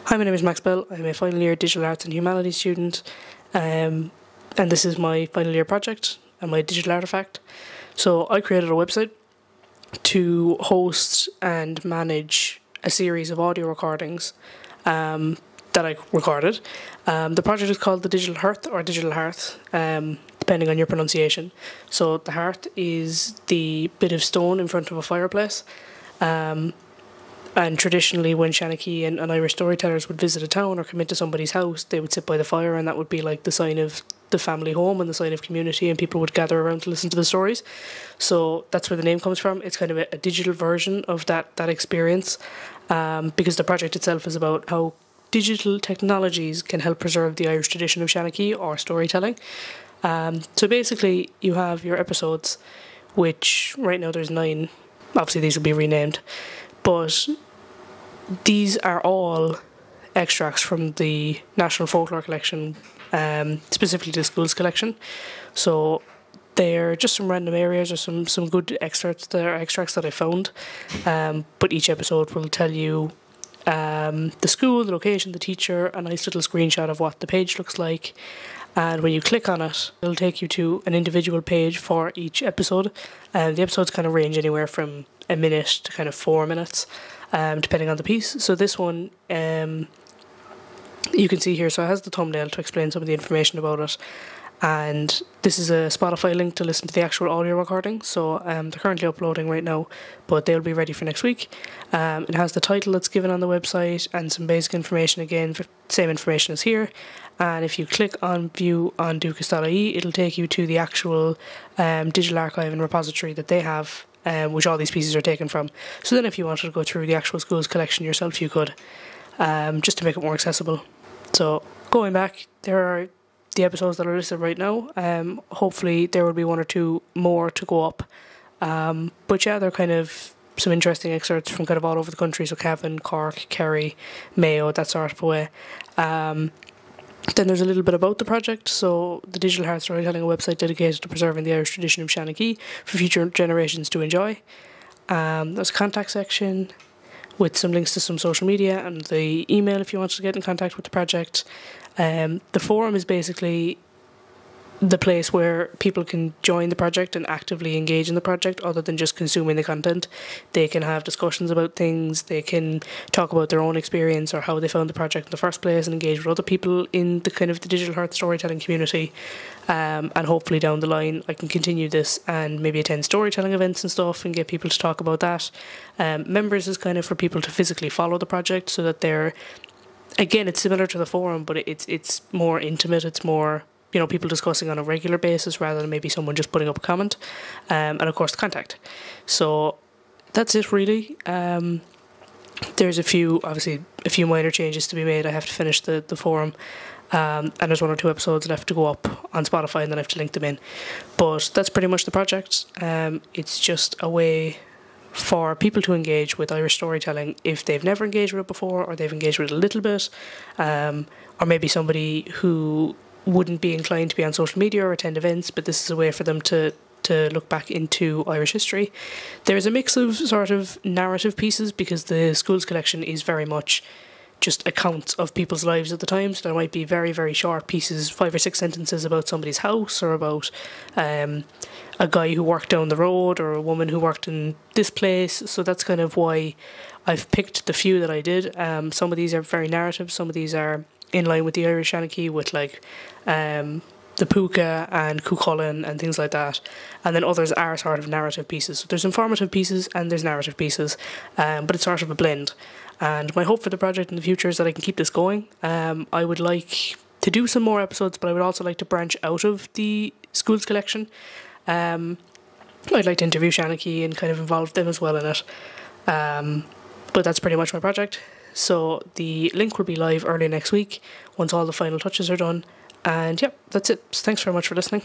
Hi, my name is Max Bell. I'm a final year Digital Arts and Humanities student, and this is my final year project and my digital artifact. So I created a website to host and manage a series of audio recordings that I recorded. The project is called the Digital Hearth or Digital Hearth, depending on your pronunciation. So the hearth is the bit of stone in front of a fireplace. And traditionally, when seanachaí and Irish storytellers would visit a town or come into somebody's house, they would sit by the fire, and that would be like the sign of the family home and the sign of community, and people would gather around to listen to the stories. So that's where the name comes from. It's kind of a digital version of that experience, because the project itself is about how digital technologies can help preserve the Irish tradition of seanachaí or storytelling. So basically, you have your episodes, which right now there's 9. Obviously, these will be renamed, but these are all extracts from the National Folklore Collection, specifically the schools collection. So they're just some random areas or some good extracts that I found. But each episode will tell you the school, the location, the teacher, a nice little screenshot of what the page looks like. And when you click on it, it'll take you to an individual page for each episode. The episodes kind of range anywhere from a minute to kind of 4 minutes, depending on the piece. So this one, you can see here, so it has the thumbnail to explain some of the information about it. And this is a Spotify link to listen to the actual audio recording. So they're currently uploading right now, but they'll be ready for next week. It has the title that's given on the website and some basic information again, same information as here. And if you click on view on dukas.ie, it'll take you to the actual digital archive and repository that they have, which all these pieces are taken from. So then if you wanted to go through the actual school's collection yourself, you could, just to make it more accessible. So going back, there are the episodes that are listed right now. Hopefully there will be 1 or 2 more to go up. But yeah, they're kind of some interesting excerpts from kind of all over the country. So Cavan, Cork, Kerry, Mayo, that sort of way. Then there's a little bit about the project. So the Digital Hearth Storytelling, a website dedicated to preserving the Irish tradition of seanachaí for future generations to enjoy. There's a contact section with some links to some social media and the email if you want to get in contact with the project. The forum is basically the place where people can join the project and actively engage in the project other than just consuming the content. They can have discussions about things, they can talk about their own experience or how they found the project in the first place and engage with other people in the kind of the Digital Hearth storytelling community. And hopefully down the line I can continue this and maybe attend storytelling events and stuff and get people to talk about that. Members is kind of for people to physically follow the project so that they're, again, it's similar to the forum, but it's more intimate, it's more, you know, people discussing on a regular basis rather than maybe someone just putting up a comment. And of course, the contact. So that's it, really. There's obviously a few minor changes to be made. I have to finish the forum. And there's 1 or 2 episodes left to go up on Spotify, and then I have to link them in. But that's pretty much the project. It's just a way for people to engage with Irish storytelling if they've never engaged with it before, or they've engaged with it a little bit, or maybe somebody who wouldn't be inclined to be on social media or attend events, but this is a way for them to look back into Irish history. There's a mix of sort of narrative pieces because the schools collection is very much just accounts of people's lives at the time, so there might be very, very short pieces, 5 or 6 sentences about somebody's house or about a guy who worked down the road or a woman who worked in this place. So that's kind of why I've picked the few that I did. Some of these are very narrative, some of these are in line with the Irish seanachaí with like the puka and cuchulainn and things like that, and then others are sort of narrative pieces. So there's informative pieces and there's narrative pieces, but it's sort of a blend. And my hope for the project in the future is that I can keep this going. I would like to do some more episodes, but I would also like to branch out of the schools collection. I'd like to interview seanachaí and kind of involve them as well in it. But that's pretty much my project. So the link will be live early next week once all the final touches are done. And yep, that's it. So thanks very much for listening.